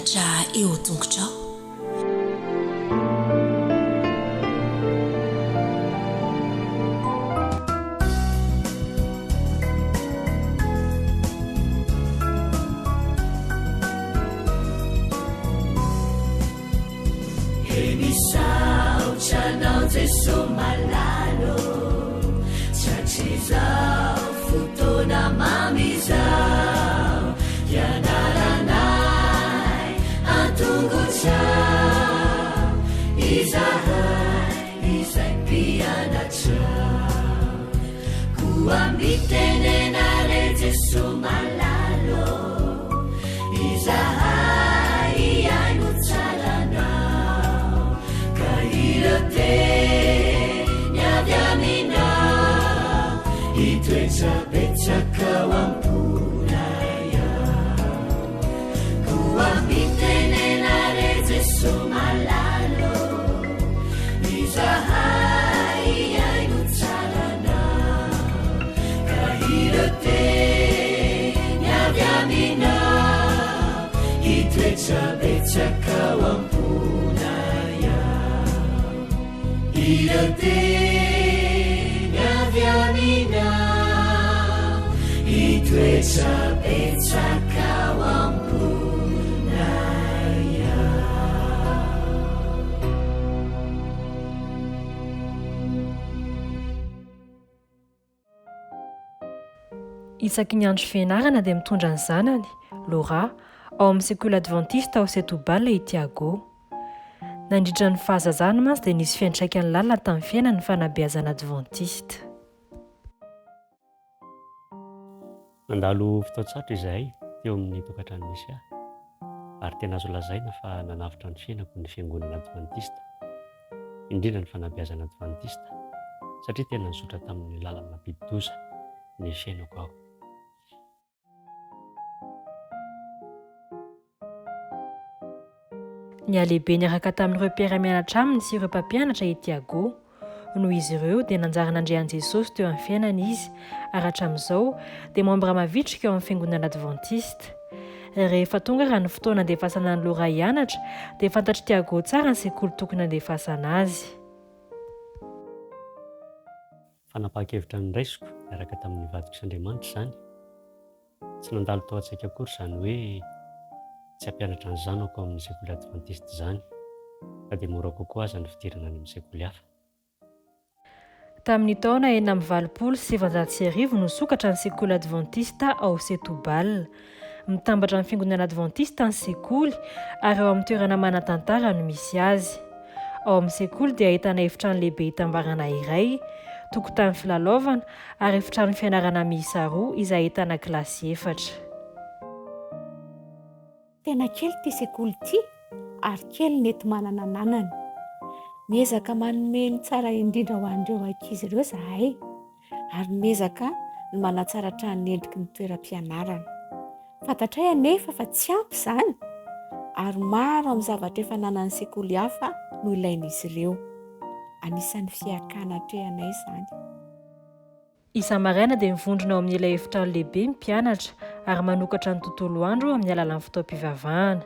mianatra eo tongotrao. Emisaucanao jeso malalo chachizao futona mamizao yanaranai atunguchao izahai izai pianachao kuambitenenare jeso malalo izahai iainuchalanao kairote nyadamina itwecabecakawampunaya kuambitenenare jeso malalo izahai iainuchalanao kairote nyadamina itwecabecakawampunaya irote nyadamina itwecabecakawampunaya. Isaky ny andro fianarana dia mitondra ny zanany Laura ao amin'ny sekoly adventiste ao Setobal Itiago. Nandritra ny fahazazana mantsy dia nisy fiantraikany lalina tamin'ny fiainany ny fanabeazana adventiste. Nandalo fotoatsatra izahay teo amin'ny tokantrano misy ahy ary tena azo lazaina fa nanavitra ny fiainako ny fiangonana adventista, indrindra ny fanabeazana adventista satria tena nizotra tamin'ny lalana mampidi-doza ny fiainako ao. Ny alehibe niaraka tamin'ireo mpiara-mianatra aminy sy ireo mpampianatra Itiago. Noho izy ireo dia nanjara nandrean'i Jesosy teo amin'ny fiainana izy ary hatramin'izao dia membre mavitrika eo amin'ny fiangonana adventiste. Rehefa tonga raha ny fotoana andefasana ny Laura hianatra dia fantatry Tiago tsara ny sekoly tokony andefasana azy. Fanapahakevitra ny raisiko miaraka tamin'ny vadiko Andriamanitra izany. Tsy nandalo tao an-tsaika akory izany hoe tsy hampianatra ny zanako amin'ny sekoly adventiste izany, fa dia mora kokoa aza ny fidirana any amin'ny sekoly hafa. Tamin'ny taona 1970 no sokatra ny sekoly adventiste ao Setobal. Mitambatra ny fiangonana adventiste ny sekoly ary ao amin'ny toerana manan-tantara no misy azy. Ao amin'ny sekoly dia ahitana efitrano lehibe hitambarana iray, tokotany filalaovana ary efitrano fianarana miisa 2 izay ahitana kilasy 4. Tena kely ty sekoly ty ary kely nety manana nanany. Miezaka manome ny tsara indrindra ho an'ireo ankizy ireo zahay ary miezaka ny manatsaratra ny endriky ny toeram-pianarana. Fantatray anefa fa tsy ampy izany ary maro amin'ny zavatra efa nanan'ny sekoly hafa no ilain'izy ireo. Anisan'ny fiakana trehanay izany. Isa-maraina dia mivondrona ao amin'ny ilay efitrano lehibe mpianatra ary manokatra ny tontolo andro amin'ny alalan'ny fotoam-pivavahana.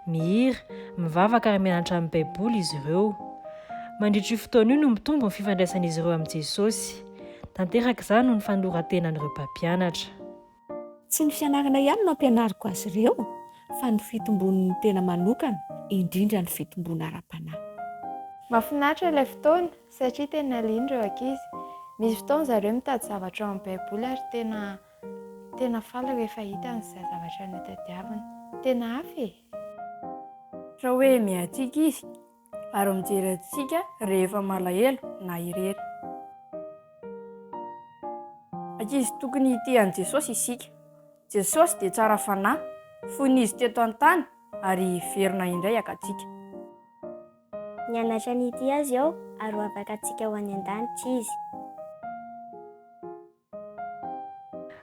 Mihira, mivavaka ary mianatra amin'ny baiboly izy ireo. Mandritra io fotoana io no mitombo ny fifandraisan'izy ireo amin'i Jesosy. Tanteraka izany no ny fanorantenan'ireo mpampianatra. Tsy ny fianarana ihany no ampianariko azy ireo, fa ny fitombon'ny tena manokana, indrindra ny fitombona ara-panahy. Mahafinaritra ilay fotoana satria tena liana ireo ankizy. Misy fotoana zareo mitady zavatra ao amin'ny baiboly ary tena faly rehefa hita an'izay zavatra notadiavina. Tena hafa e! Raha hoe mihatsika izy ary mijery antsika rehefa malahelo na irery. Ankizy tokony ity an'i Jesosy isika. Jesosy dia tsara fanahy, fon'izy teto an-tany ary verina indray akatsika. Mianatra n'ity azy ao ary ho afaka antsika ho any an-danitra izy.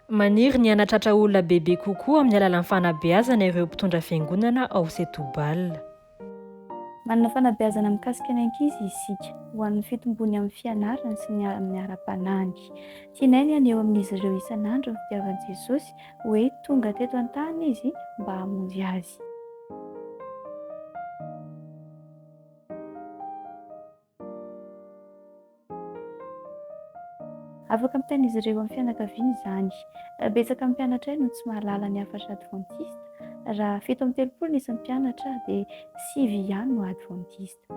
Maniry ny anatratra olona bebe kokoa amin'ny alalan'ny fanabeazana ireo mpitondra fiangonana ao Setobal. Manana fanabeazana mikasika ny ankizy isika ho an'ny fitombony amin'ny fianarana sy ny amin'ny ara-panany. Tianay ny eo amin'izy ireo isan'andro ny fitiavan'i Jesosy hoe tonga teto an-tany izy mba hamonjy azy. Afaka mitana izy ireo amin'ny fianakaviany izany. Betsaka amin'ny mpianatra no tsy mahalala ny hafatra adventista. Raha 7 ny isan'ny mpianatra dia 9 ihany no adventista.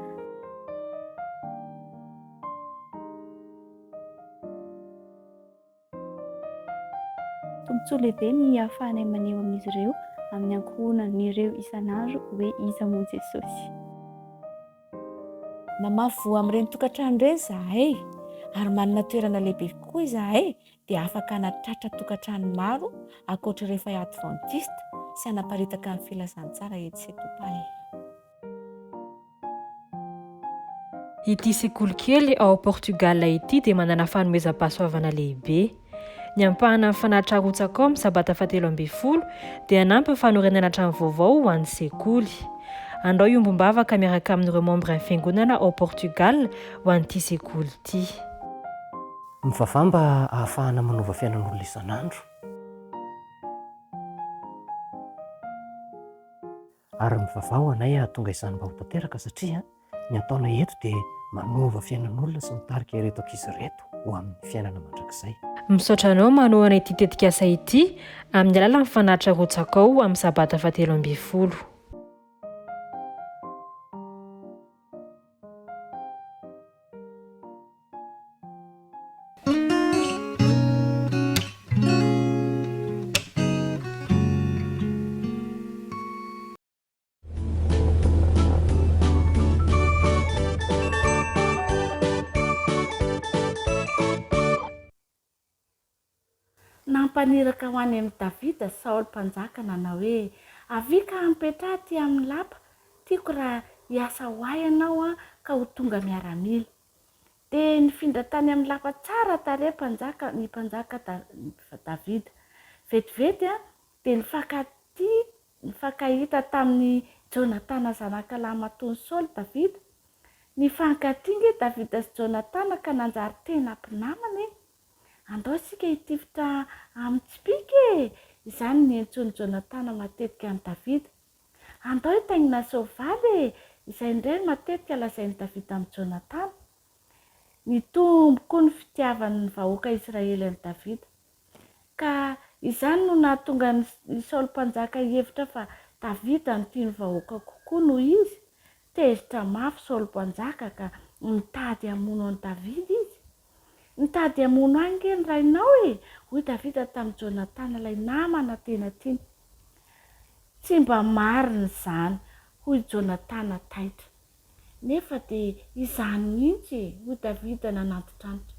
Tombontsoa lehibe ny ahafahanay maneho amin'izy ireo amin'ny ankohonan'ireo isan'andro hoe iza moa Jesosy. Namafy amin'ireny tokantrano ireny zahay, ary manana toerana lehibe kokoa izahay, dia afaka hanatratra tokantrano maro ankoatra rehefa adventista sy hanaparitaka amin'ny filazantsara eto Setopal. Ity sekoly kely ao Portugal ity dia manana fanomezam-pahasoavana lehibe. Ny ampahana amin'ny fanatrarotsaka ao amin'ny sabata 17 dia hanampy fanorenana trano vaovao ho an'ny sekoly. Andao iombom-bavaka miaraka amin'ireo membre ny fiangonana ao Portugal ho an'ity sekoly ity. Mivavah mba ahafahana manova fiainan'olona isan'andro. Ary mivavah ho anay tonga izany mba ho tanteraka satria ny ataona eto dia manova fiainan'olona sy mitarika ireto ankizy ireto ho amin'ny fiainana mandrakizay. Misaotra anao manohana ity tetikasa ity amin'ny alalan'ny fanatrarotsaka ao amin'ny sabata 17. Nampaniraka ho any amin'ny Davida Saoly mpanjaka nanao hoe avika ampetraha ty amin'ny lapa, tiako raha hiasa hoay ianao ka ho tonga miaramila. Dia nifindra tany amin'ny lapa tsara tare ny mpanjaka Davida. Vetivety dia nifankahita tamin'ny Jonatana zanakalahy matony Saoly Davida. Nifankatingy Davida sy Jonatana ka nanjary tena mpinamana. Andao sika hitifitra amin'ny tsipika izany ny antsoiny Jonatana matetika amin'ny Davida. Andao hitaingina soavaly izay indray matetika lazain'ny Davida amin'ny Jonatana. Nitombo koa ny fitiavan'ny vahoaka Israely amin'ny Davida. Ka izany no nahatonga ny Saoly mpanjaka hevitra fa Davida no tiany vahoaka kokoa noho izy. Tezitra mafy Saoly mpanjaka ka mitady hamono an'i Davida izy. Nitady hamono ange ny rainao hoy Davida tamin'ny Jonatana ilay namana tena tiany. Tsy mba marina izany hoy Jonatana taitra. Nefa dia izany mihitsy hoy Davida nanantotrantitra.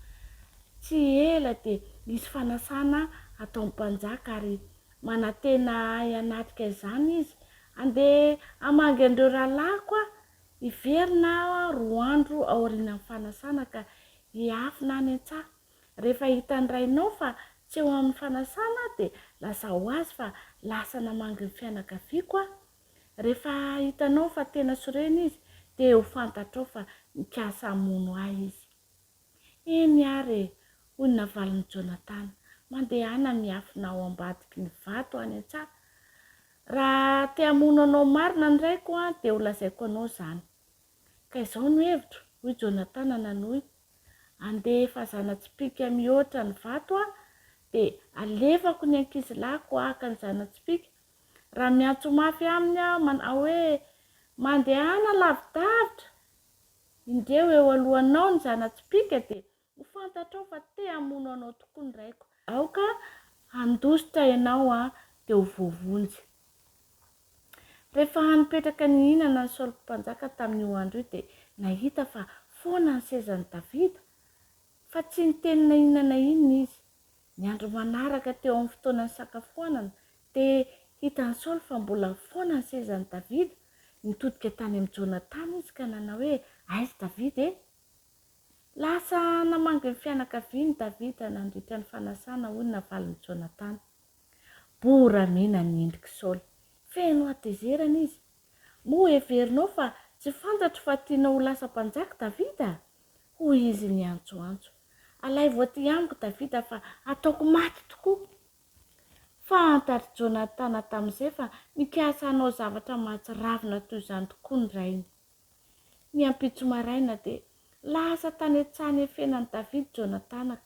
Tsy ela dia nisy fanasana atao mpanjaka ary manantena ahy anatrika izany izy. Andeha hamangy andreo rahalahy hiverina 2 andro ao aorian'ny fanasana ka hiafina any an-tsaha. Rehefa hitany rainao fa tsy eo amin'ny fanasana dia lazao azy fa lasa namangy ny fianakaviako. Rehefa hitanao fa tena sorena izy dia ho fantatrao fa mikasa hamono ahy izy. Eny ary hoy ny navalin'i Jonatana, mandehana miafina ao ambadiky ny vato any an-tsaha. Raha te hamono anao marina ny raiko dia ho lazaiko anao izany. Ka izao no hevitro hoy Jonatana nanohy. Andeha fazana-tsipika mihoatra ny vato dia alefako ny ankizy lako haka ny zana-tsipika. Raha miantso mafy aminy manao hoe mandehana lavidavitra, indreo eo alohanao ny zana-tsipika dia ho fantatrao fa te hamono anao tokoa ny raiko. Aoka handositra ianao dia ho voavonjy. Rehefa nipetraka ny hinana ny Saoly mpanjaka tamin'io andro io dia nahita fa foana ny sezan'i Davida. Fa tsy nitenina hinana inona izy. Ny andro manaraka teo amin'ny fotoanany sakafoanana dia hitan'ny Saoly fa mbola foana ny sezan'i Davida. Nitodika tany amin'ny Jonatana izy ka nanao hoe aiza Davida Lasa namangy ny fianakaviany Davida nandritra ny fanasana hoy ny navalin'i Jonatana. Boramena ny endrika Saoly. Feno hatezerana izy. Moa heverinao fa tsy fantatro fa tianao ho lasa mpanjaka Davida? Hoy izy niantsoantso. Alay voaty amiko Davida fa ataoko maty tokoa. Fantatry Jonatana tamin'izay fa mikasa hanao zavatra mahatsiravina toy izany tokoa ny rainy. Ny ampitso maraina dia lasa tany an-tsany efenan'i Davida Jonatana.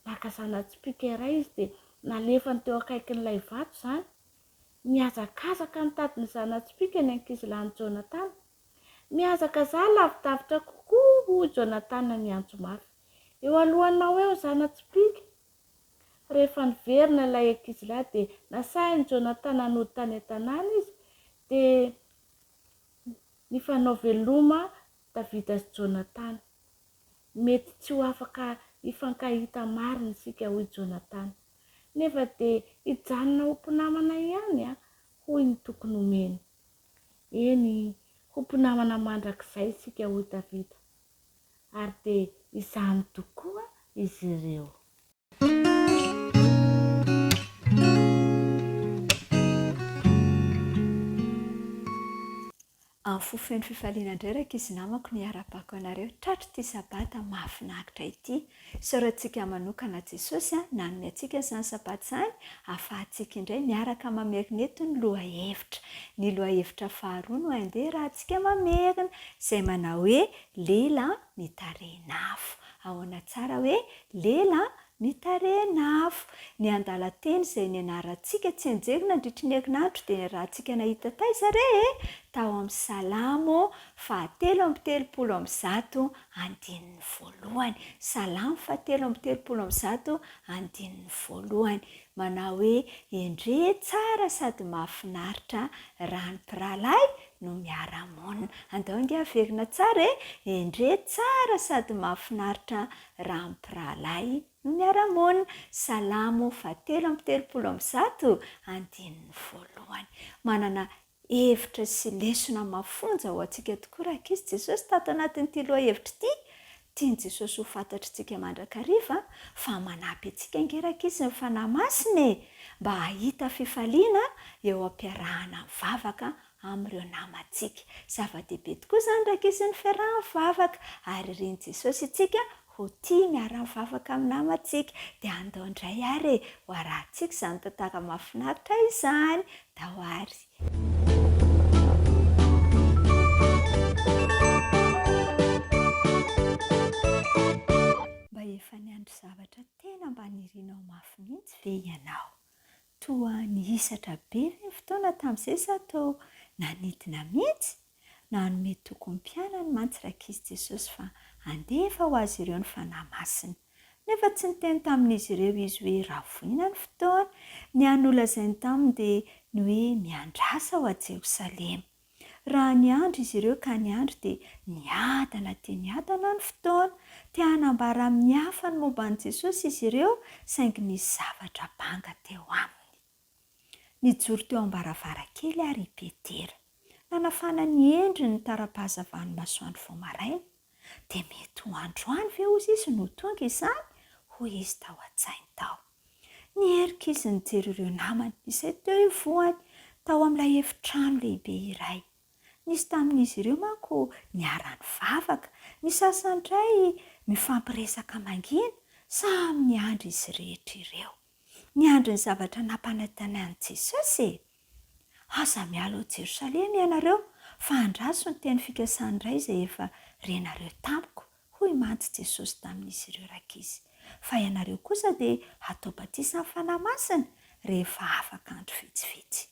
baka zanatsipika iray izy dia nalefany teo akaikin'ilay vato izany, miazakazaka nitadiny zanatsipika ny ankizilany Jonathan. Miazaka za lavidavitra kokoa Jonathan ny antso mafy. Eo alohanao eo zanatsipika. Rehefa niverina ilay ankizilahy dia nasahiny Jonathan hanody tany an-tanàna izy dia nifanao veloma Davida sy Jonathan. Mety tsy ho afaka hifankahita marina isika hoy Jonathan. Nefa dia hijanona ho mpinamana ihany hoy ny tokony omeny. Eny, ho mpinamana mandrakizay isika hoy Davida. Ary dia izany tokoa izy ireo. Fofeny fifaliana indray raika izy namako ny ara-pako anareo tratro ty sabata mahafinaritra ity. Soratsika manokana Jesosy nanome antsika izany sabata izany ahafahantsika indray miaraka mamerina eto ny lohahevitra. Ny lohahevitra faharoa no andeha raha antsika mamerina izay manao hoe lela mitarehin'afo. Ahoana tsara hoe lela mitarehin'afo. Ny andalan-teny izay nianarantsika tsy enjehina nandritry ny herinandro dia raha antsika nahita taiza re tao amin'ny Salamo 7:1 andininy voalohany. Salamo 7:1 andininy voalohany. Manao hoe endre tsara sady mahafinaritra raha ny mpirahalahy no miara-monina. Andao nge averina tsara endre tsara sady mahafinaritra raha ny mpirahalahy no miara-monina. Salamo 7:1 andininy voalohany. Manana hevitra sy lesona mafonja ho antsika tokoa raha ankizy Jesosy tato anatin'ity lohahevitra ity. Tiany Jesosy ho fantatritsika mandrakariva fa manampy antsika angerankizy ny fanahy masina mba hahita fifaliana eo am-piarahana mivavaka amin'ireo namantsika. Zava-dehibe tokoa izany rankizy ny fiarahana mivavaka ary reny Jesosy itsika ho tia miara-mivavaka amin'ny namantsika. Dia andao indray ary ho arahantsika izany tantara mahafinaritra izany. Dao ary. Mba efa niandry zavatra tena mba nirinao mafy mihitsy ve ianao? Toa nihisatra be ny fotoana tamin'izay sa tao nanidina mihitsy? Nanome tokony mpianany mantsy rankizy Jesosy fa andefa ho azy ireo ny fanahy masina. Nefa tsy niteny tamin'izy ireo izy hoe ravoina ny fotoana. Ny anolazainy taminy dia ny hoe miandrasa ho a Jerosalema. Raha niandry izy ireo ka niandry dia niadana dia niadana ny fotoana. Te hanambara amin'ny hafa ny momban'i Jesosy izy ireo saingy nisy zavatra banga teo aminy. Nijoro teo am-baravarankely ary i Petera. Nanafana ny endriny ny tara-pahazavany masoandro vao maraina. Dia mety ho androany ve ozy izy no tonga izany? Hoy izy tao an-tsainy tao. Nierika izy nijery ireo namany izay teo ivohany tao amin'ilay efitrano lehibe iray. Nisy tamin'izy ireo manko niara-ny vavaka. Ny sasany indray mifampiresaka mangina samy niandry izy rehetra ireo. Niandry ny zavatra nampanantany an'i Jesosy. Aza miala ao Jerosalema ianareo fa andraso ny teny fikasany iray izay efa renareo tamiko. Hoy mantsy Jesosy tamin'izy ireo rankizy. Fa ianareo kosa dia atao batisa amin'ny fanahy masina rehefa afaka andro vitsivitsy.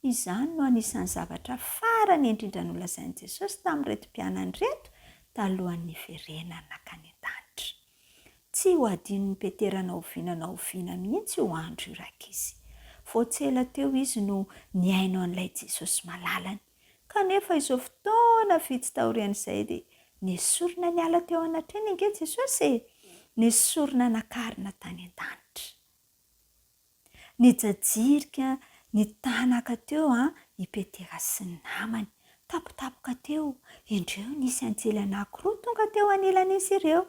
Izany no anisan'ny zavatra farany indrindra nolazain'i Jesosy tamin'ireto mpianany reto talohan'ny niverenany nakany an-danitra. Tsy ho adinon'ny Petera na oviana mihitsy ho andro io rankizy. Voatsela teo izy no niaino an'ilay Jesosy malalany. Kanefa izao fotoana vitsy taorian'izay dia nesorina niala teo anatreny inge Jesosy. Nesorina nakarina tany an-danitra. Nijajirika nitanaka teo i Petera sy ny namany. Tapotapoka teo. Indreo nisy anjely anankiroa tonga teo anilan'izy ireo.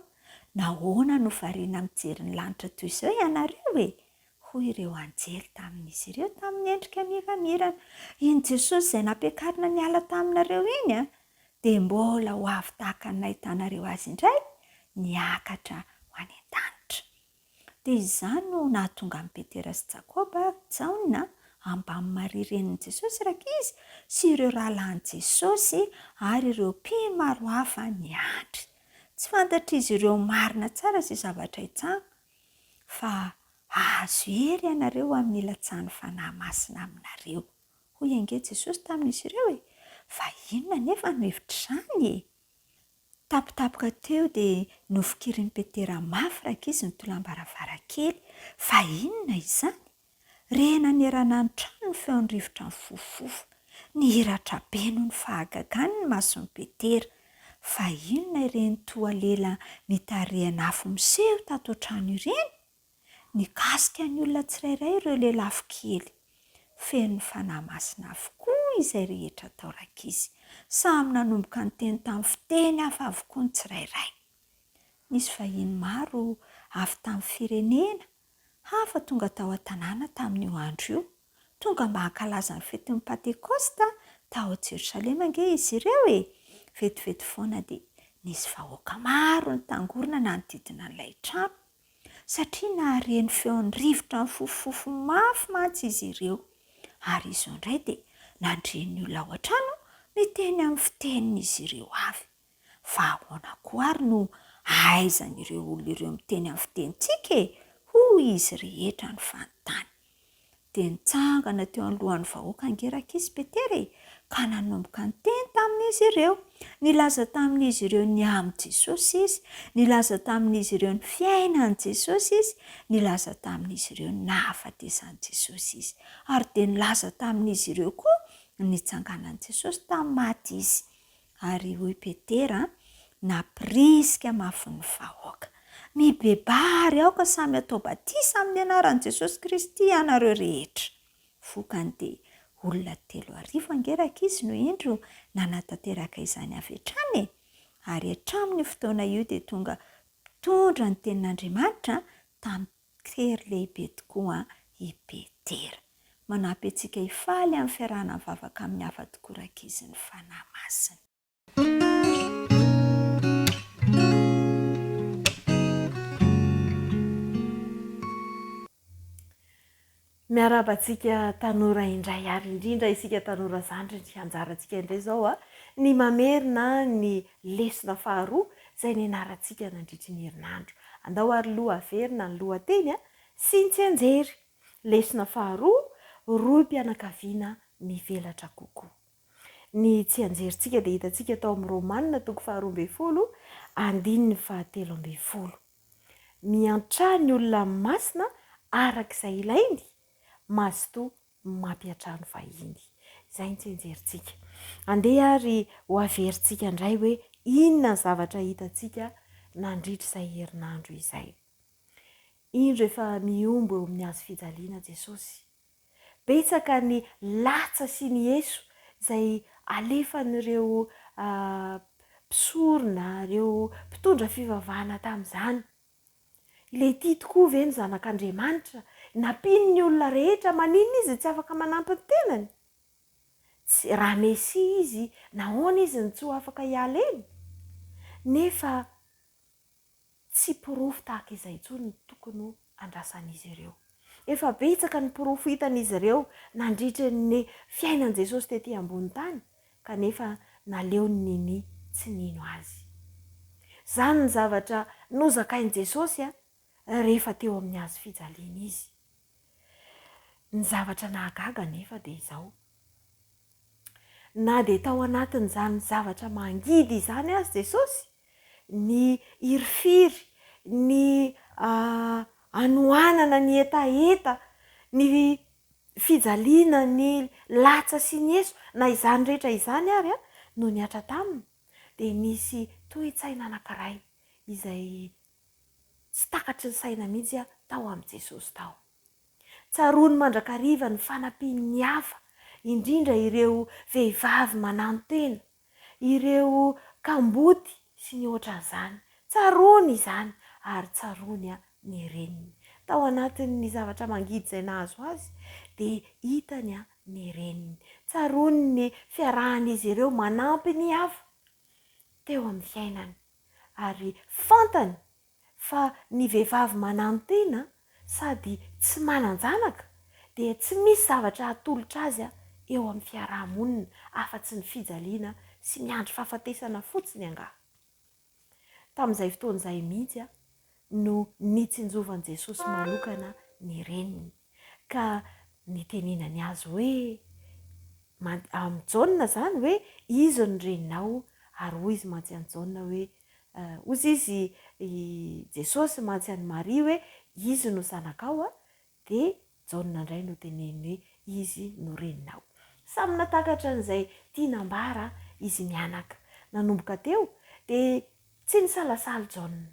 Nahoana no variana mijery ny lanitra toy izao ianareo e? Hoy ireo anjely tamin'izy ireo tamin'ny endrika miramirana. Iny Jesosy izay nampiakarina niala taminareo iny dia mbola ho avy tahaka ny nahitanareo azy indray niakatra ho any an-danitra. Dia izany no nahatonga amin'ny Petera sy Jakoba Jaona ambany mariren'i Jesosy rankizy sy ireo rahalahin'i Jesosy ary ireo mpino maro hafa niandry. Tsy fantatr' izy ireo marina tsara sy zavatra hitsanga. fa azo ery ianareo amin'ny latsahan'ny fanahy masina aminareo. Hoy ange Jesosy tamin'izy ireo e, fa inona nefa no hevitra izany e? Tapitapoka teo dia nofikirin'i Petera mafy rak'izy ny tolam-baravarakely. Fa inona izany? Rena nerana ny trano ny feon'ny rivotra ny fofofo. Nihiratra be noho ny fahagagany ny mason'i Petera. Fa inona ireny toa lela mitarihana afo miseho tato an-trano ireny? Nikasika ny olona tsirairay ireo lelafo kely. Feno fanahy masina avokoa izay rehetra tao rak'izy. Samy nanomboka ny teny tamin'ny fiteny hafa avokoa ny tsirairay. Nisy vahiny maro avy tamin'ny firenena hafa tonga tao an-tanàna tamin'io andro io. Tonga mba hankalaza ny fetin'ny Pentekosta tao Jerosalema ange izy ireo e. Vetivety foana dia nisy vahoaka maro nitangorona nanodidina an'ilay trano. Satria nahareny feon'ny rivotra ny fofofo mafy mantsy izy ireo. Ary izy indray dia nandren'ny olona ao an-trano miteny amin'ny fitenin'izy ireo avy. Fa ahoana koa ary no ahaizan'ireo olona ireo miteny amin'ny fitenintsika e? Hoy izy rehetra ny fanontany. Dia nitsangana teo anolohan'ny vahoaka angerak'izy Petera ka nanomboka ny teny tamin'izy ireo. Nilaza tamin'izy ireo ny amin'ny Jesosy izy, nilaza tamin'izy ireo ny fiainan'i Jesosy izy, nilaza tamin'izy ireo ny nahafatesan'i Jesosy izy. Ary dia nilaza tamin'izy ireo koa nitsanganan'i Jesosy tamin'ny maty izy. Ary hoy Petera napirisika mafy ny vahoaka. Mibebary aoka samy atao batisa amin'ny anaran'i Jesosy Kristy ianareo rehetra. Vokany dia olona 3,000 angerak'izy no indro nanatanteraka izany avy hatrany e. Ary hatramin'ny fotoana io dia tonga mpitondra ny tenin'Andriamanitra tamin'ny tery lehibe tokoa i Petera. Manampy antsika hifaly amin'ny fiarahana mivavaka amin'ny hafa tokoa rak'izy ny fanahy masina. Miarabantsika tanora indray ary indrindra isika tanora zandry anjarantsika indray zao ny mamerina ny lesona faharoa izay nianarantsika nandritra ny herinandro. Andao ary loha averina ny lohateny sy ny tsianjery. Lesona faharoa, roa mpianakaviana mivelatra kokoa. Ny tsianjerintsika dia hitantsika tao amin'ny Romanina 12 andininy 17. Miantra ny olona masina arak'izay ilainy, mazotoa mampiatrano vahiny. Izay ny tsianjerintsika. Andeha ary ho averintsika indray hoe inona ny zavatra hitantsika nandritra izay herinandro izay. Indro efa miombo eo amin'ny hazo fijaliana Jesosy. Betsaka ny latsa sy ny heso izay alefan'ireo mpisorona, ireo mpitondra fivavahana tamin'izany. Ilay tia tokoa ve ny zanak'Andriamanitra? Nampiny ny olona rehetra, maninona izy tsy afaka manampy ny tenany? Raha Mesia izy, nahoana izy ny tsy afaka hiala eny? Nefa tsy pirofo tahaka izay intsony tokony andrasan'izy ireo. Efa betsaka ny pirofo hitan'izy ireo nandritra ny fiainan' Jesosy tetỳ ambony tany, kanefa naleo ny nini tsy nino azy. Zany ny zavatra nozakain'i Jesosy rehefa teo amin'ny hazo fijaliana izy. Ny zavatra nahagaga nefa dia izao. Na dia tao anatin'izany zavatra mangidy izany azy Jesosy, ny hirifiry, ny anohanana ny etaeta, ny fijaliana, ny latsa sy ny heso, na izany rehetra izany ary no niatra taminy, dia nisy toe-tsaina anankiray izay tsy takatry ny saina mihitsy tao amin'i Jesosy tao. Tsaroany mandrakariva ny fanampian'ny hafa, indrindra ireo vehivavy manano-tena, ireo kamboty sy ny ohatran'izany. Tsaroany izany ary tsaroany ny reniny. Tao anatin'ny zavatra mangidy izay nahazo azy dia hitany ny reniny. Tsaroany ny fiarahan'izy ireo manampy ny hafa teo amin'ny fiainany. Ary fantany fa ny vehivavy manano-tena sady tsy manan-janaka dia tsy misy zavatra hatolotra azy eo amin'ny fiarahamonina afa-tsy ny fijaliana sy miandry fahafatesana fotsiny angaha. Tamin'izay fotoana izay mihitsy no nitsinjovan'i Jesosy manokana ny reniny, ka nitenenany azy hoe amin'ny jaona zany hoe izy ny reninao, ary hoy izy mantsy any jaona hoe ozy izy Jesosy mantsy any Maria hoe izy no zanakao a, de jaona indray no teneny hoe izy no reninao. Samy natakatra an'izay tianambara izy mianaka. Nanomboka teo de tsy nisalasala jaona,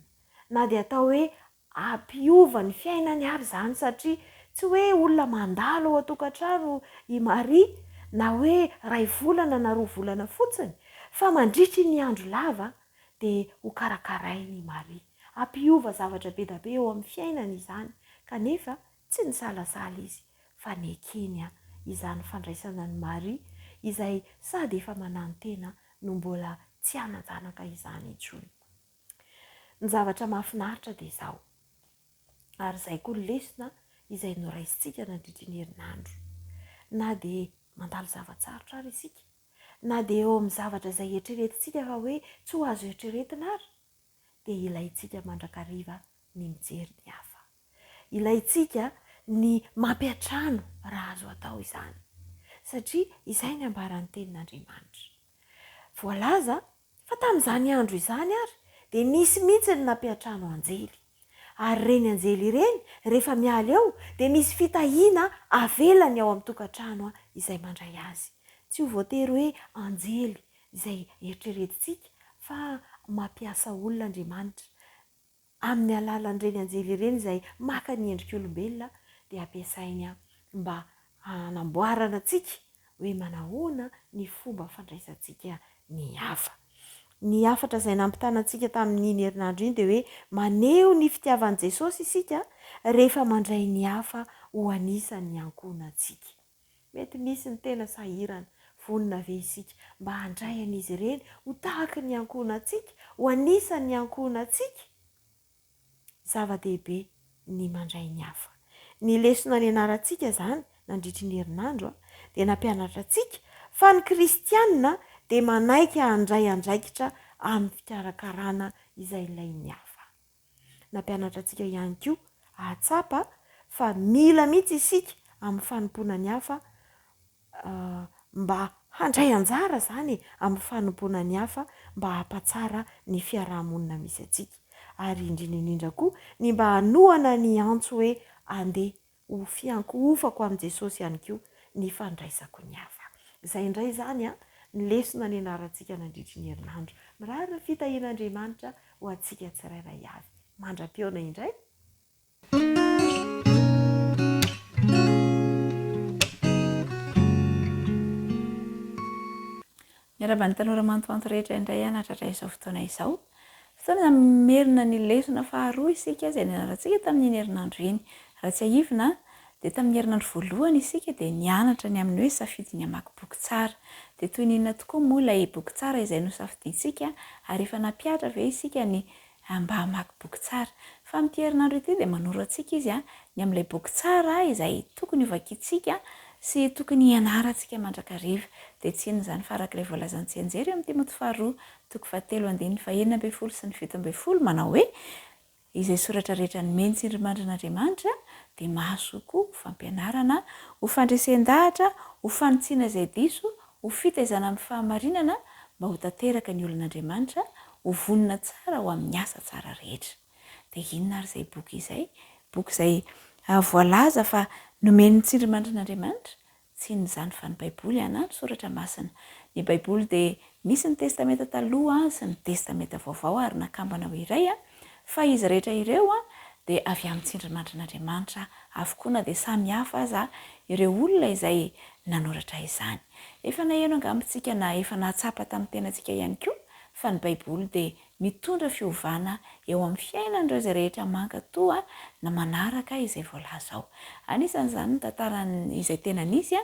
na de atao hoe ampiova ny fiainany ary zany, satria tsy hoe olona mandalo ao an-tokantrano i Maria, na hoe 2 volana na 2 volana fotsiny, fa mandritry ny andro lava de ho karakarainy Maria. Ampiova zavatra be da be eo amin'ny fiainany izany, kanefa tsy nisalasala izy, fa nekeny izany fandraisana ny Maria izay sady efa manano-tena no mbola tsy hanajanaka izany intsony. Ny zavatra mahafinaritra de izao, ary izay koa ny lesona izay noraisintsika nandritra ny herinandro. Na de mandalo zavatsarotra ary isika, na de eo amin'ny zavatra izay eritreretintsika fa hoe tsy ho azo eritreretina ary, de ilaintsika mandrakariva ny mijery ny hafa. Ilaintsika ny mampiatrano raha azo atao izany, satria izay ny ambaran'ny tenin'Andriamanitra. Voalaza fa tamin'izany andro izany ary de nisy mihitsy ny nampiatrano anjely, ary reny anjely ireny rehefa miala eo de misy fitahiana avelany ao amin'ny tokantrano izay mandray azy. Tsy ho voatery hoe anjely izay eritreretintsika, fa mampiasa olona Andriamanitra amin'ny alalan'ireny anjely ireny izay maka ny endrik'olombelona, de ampiasainy mba hanamboarana antsika hoe manahoana ny fomba fandraisantsika ny hafa. Ny hafatra izay nampitana antsika tamin'iny herinandro iny de hoe maneho ny fitiavan'i Jesosy isika rehefa mandray ny hafa ho anisan'ny ankonantsika. Mety misy ny tena sahirana, vonona ve isika mba handray an'izy ireny ho tahaka ny ankonantsika, ho anisan'ny ankonantsika? Zava-dehibe ny mandray ny hafa. Ny lesona nianarantsika zany nandritry ny herinandro de nampianatra antsika fa ny kristianina de manaika handray andraikitra amin'ny fikarakarana izay ilain'ny hafa. Nampianatra antsika ihany koa ahatsapa fa mila mihitsy isika amin'ny fanompoana ny hafa, mba handray anjara zany amin'ny fanompoana ny hafa, mba hampatsara ny fiarahamonina misy antsika, ary indrindra koa ny mba hanohana ny antso hoe andeha ho fiankohofako amin'i Jesosy ihany koa ny fandraisako ny hafa. Izay indray zany ny lesona nianarantsika nandritry ny herinandro. Mirary ny fitahian'Andriamanitra ho antsika tsirairay avy. Mandra-piona indray. Miarabany tanora manontany rehetra indray anatratra izao fotoana izao. Fotoana merina ny lesona faharoa isika izay nianarantsika tamin'iny herinandro iny. Raha tsy ahivina de tamin'ny herinandro voalohany isika de nianatra ny amin'ny hoe safidy ny hamaky boky tsara. De toy ny inona tokoa moa ilay boky tsara izay nosafidintsika, ary efa nampiatra ve isika ny mba hamaky boky tsara. Fa amin'ity herinandro ity de manoro antsika izy ny amin'ilay boky tsara izay tokony hovakintsika sy tokony hianarantsika mandrakariva. De tsy inona izany fa arak'ilay voalazantsika anjery amin'ny Timothée faharoa 2:7-9 sy 7 manao hoe izay soratra rehetra nomeny tsindrimandrin'Andriamanitra de mahasoa koa ho fampianarana, ho fandresen-dahatra, ho fanotsiana izay diso, ho fitaizana amin'ny fahamarinana, mba ho tanteraka ny olon'Andriamanitra, ho vonona tsara ho amin'ny asa tsara rehetra. De inona ary izay boky izay? Boky izay voalaza fa nomeny tsindrimandrin'Andriamanitra, tsy inona izany fa ny Baiboly ny soratra masina. Ny Baiboly de misy ny testamenta taloha sy ny testamenta vaovao, ary nakambana ho iray fa izy rehetra ireo de avy amin'ny tsindrimandrin'Andriamanitra avokoa, na de samy hafa aza ireo olona izay nanoratra izany. Efa naheno angambitsika na efa nahatsapa tamin'ny tenantsika ihany koa fa ny Baiboly de mitondra fiovana eo amin'ny fiainan'ireo izay rehetra mankatoa na manaraka izay voalaza ao. Anisan'izany ny tantara izay tena nisy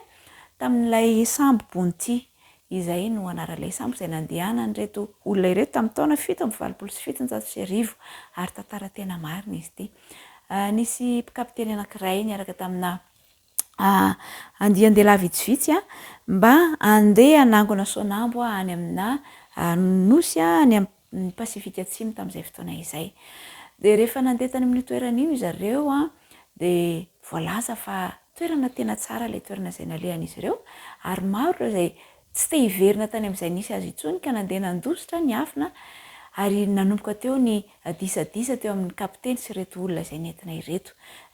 tamin'ilay sambo Bonty, izay no anaran'ilay sambo izay nandehanany reto olona ireto tamin'ny taona 727 ary tantara tena marina izy ity. Nisy kapiteny anankiray niaraka tamina andian-dehilahy vitsivitsy mba andeha hanangona sonambo any amina nosy any amin'ny Pasifika Atsimo tamin'izay fotoana izay. dia rehefa nandeha tany amin'ny toeran'io izareo a dia voalaza fa toerana tena tsara ilay toerana izay nalehan'izy ireo ary maro ireo izay tsy te hiverina tany amin'izay nisy azy itsony ka nandeha nandositra ny afina ary nanomboka teo ny disadisa teo amin'ny kapiteny sy ireto olona izay nentina ireto.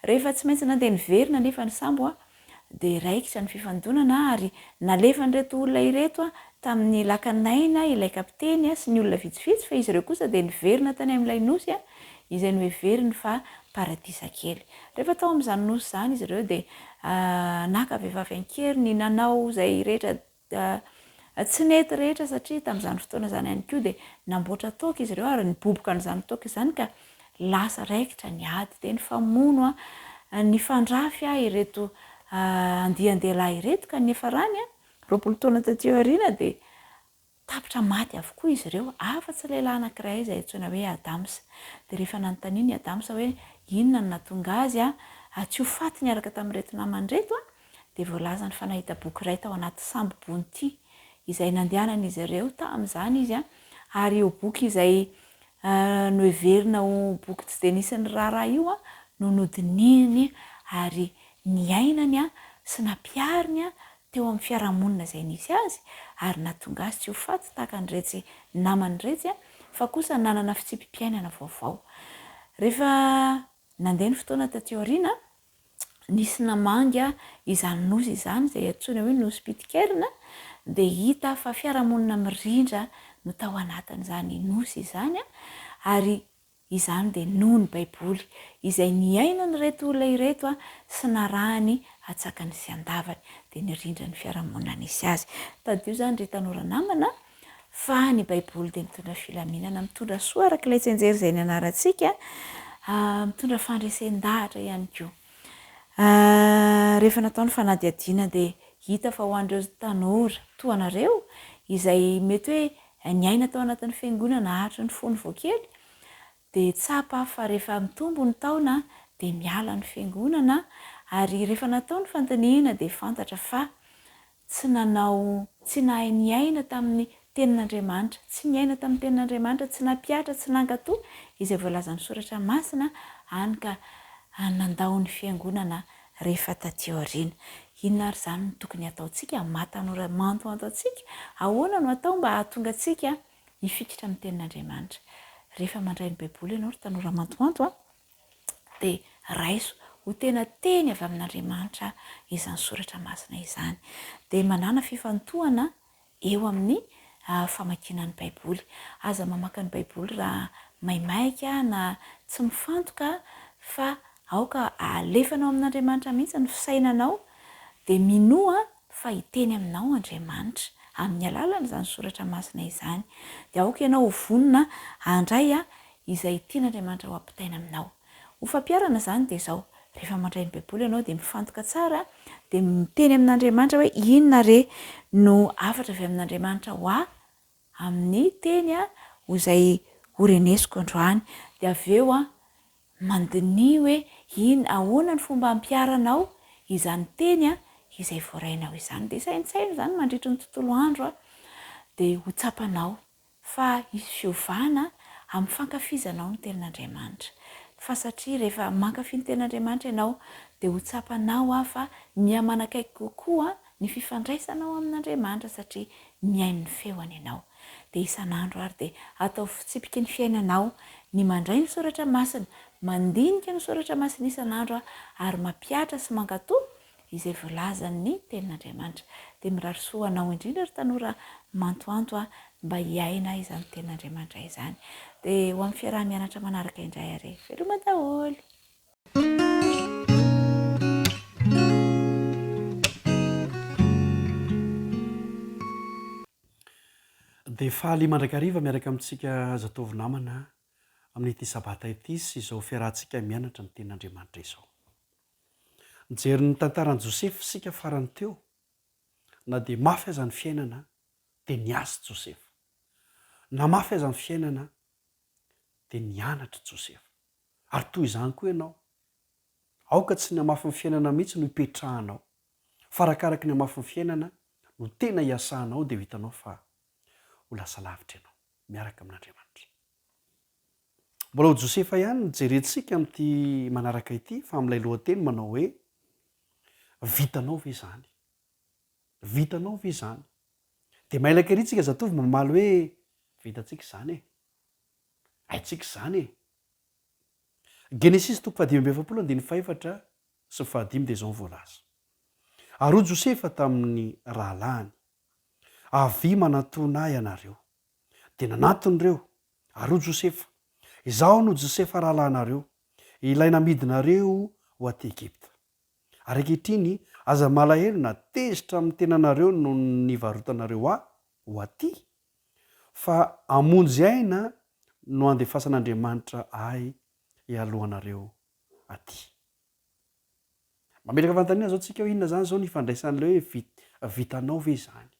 Rehefa tsy maintsy nandeha niverina nefa ny sambo a dia raikitra ny fifandonana ary nalefa nyreto olona ireto a tamin'ny lakanaina ilay kapiteny sy ny olona vitsivitsy fa izy ireo kosa dia niverina tany amin'ilay nosy a izay no heveriny fa paradisa kely. Rehefa tao amin'izany nosy izany izy ireo dia naka vehivavy ankeriny nanao izay rehetra tsy nety rehetra satria tamin'izany fotoana izany ihany koa dia namboatra toaka izy ireo ary niboboka n'izany toaka izany ka lasa raikitra ny ady dia ny famono a ny fandrafy a ireto andian-dehilahy ireto ka nefa rany a 20 taona taty aoriana dia tapitra maty avokoa izy ireo afa-tsy lehilahy anankiray izay antsoina hoe Adamsa. Dia rehefa nanontaniany Adamsa hoe inona no nahatonga azy tsy ho faty niaraka tamin'ireto namany reto a dia voalaza ny fanahita boky iray tao anaty sambo bonty izay nandehanan'izy ireo tamin'izany izy a ary io boky izay no heverina ho boky tsy dia nisy ny raharaha io a no nodininy ary niainany a sy nampiariny a teo amin'ny fiarahamonina izay nisy azy ary nahatonga azy tsy ho faty tahaka nyretsy namany retsy a fa kosa nanana fitsipim-piainana vaovao. Rehefa nandeha ny fotoana taty aoriana nisy namangy izany nosy izany izay antsoina hoe nosy Pitcairn dia hita fa fiarahamonina mirindra no tao anatin'izany nosy izany ary izany dia noho ny baiboly izay niaina nyreto olona ireto sy narahany atsakany sy andavany dia nirindra ny fiarahamonina nisy azy. Tadio izany ry tanora namana fa ny baiboly dia mitondra filaminana, mitondra soa araka ilay tsenjery izay nianarantsika, mitondra fandresen-dahatra ihany koa. Rehefa natao ny fanadihadiana dia hita fa ho an'ireo tanora toa anareo izay mety hoe niaina tao anatin'ny fiangonana hatry ny fony voakely dia tsapa fa rehefa mitombo ny taona dia miala ny fiangonana ary rehefa natao ny fandiniana dia fantatra fa tsy nahay niaina tamin'ny tenin'Andriamanitra, tsy niaina tamin'ny tenin'Andriamanitra, tsy nampiatra, tsy nankatoa izay voalazan'ny soratra masina hany ka nandao ny fiangonana rehefa taty aoriana. Inona ary izany no tokony ataontsika mahatanora mantoanto antsika ahoana no atao mba hahatonga antsika hifikitra amin'ny tenin'Andriamanitra. Rehefa mandray ny baiboly ianao ry tanora mantoanto dia raiso ho tena teny avy amin'Andriamanitra izany soratra masina izany dia manana fifantohana eo amin'ny famakiana ny baiboly. Aza mamaky ny baiboly raha maimaika na tsy mifantoka fa aoka alefanao amin'Andriamanitra mihitsy ny fisainanao dia minoa fa hiteny aminao Andriamanitra amin'ny alalan'izany soratra masina izany dia aoka ianao ho vonona handray izay tian'Andriamanitra ho ampitaina aminao. Ho fampiarana izany dia izao, rehefa mandray ny baiboly ianao dia mifantoka tsara dia miteny amin'Andriamanitra hoe inona re no afatra avy amin'Andriamanitra ho amin'ny teny ho izay horenesiko androany dia avy eo mandinihy hoe ahoana ny fomba hampiaranao izany teny izay voarainao izany dia saintsaina izany mandritry ny tontolo andro dia ho tsapanao fa hisy fiovana amin'ny fankafizanao ny tenin'Andriamanitra. Fa satria rehefa mankafy ny tenin'Andriamanitra ianao dia ho tsapanao fa mihamanakaiky kokoa ny fifandraisanao amin'Andriamanitra satria mihaino ny feony ianao. Dia isan'andro ary dia atao fitsipika ny fiainanao ny mandray ny soratra masina, mandinika ny soratra masina isan'andro ary mampiatra sy mankatoa izay voalazan'ny tenin'Andriamanitra. Dia mirary soa anao indrindra ry tanora mantoanto mba hiaina izany tenin'Andriamanitra izany. Dia ho amin'ny fiarah-mianatra manaraka indray ary veloma daholo. Dia fahaly mandrakariva miaraka amintsika zatovo namana amin'ity sabata ity sy izao fiarahantsika mianatra ny tenin'Andriamanitra izao. Nijery ny tantaran'i Josefy sika farany teo na dia mafy aza ny fiainana dia niasy Josefy, na mafy aza ny fiainana dia nianatra Josefy. Ary toy izany koa ianao, aoka tsy ny hamafy ny fiainana mihitsy no hipetrahanao fa arakaraka ny hamafy ny fiainana no tena hiasanao dia hitanao fa ho lasa lavitra ianao miaraka amin'Andriamanitra. mbola ho josefa ihany nyjerentsika amin'ity manaraka ity fa amin'ilay lohateny manao hoe vitanao ve zany, vitanao ve zany. de mailaka ery tsika zatovy mamaly hoe vitatsika zany e, haitsika zany e. Genesis 5:7 sy 5 de zao voalaza. Ary Josefa tamin'ny rahalahiny, avy manatona ianareo, de nanaton'ireo. Ary Josefa, izaho no Josefa rahalahinareo, ilay namidinareo ho aty Egipta. Ary ankehitriny aza malahelo na tezitra amin'ny tenanareo no nivarotanareo ho aty, fa amonjy aina no andefasan'Andriamanitra ahy ialohanareo aty. Mamelaka fanontaniana zao tsika hoe inona zany zao nifandraisan'le hoe vitanao ve zany.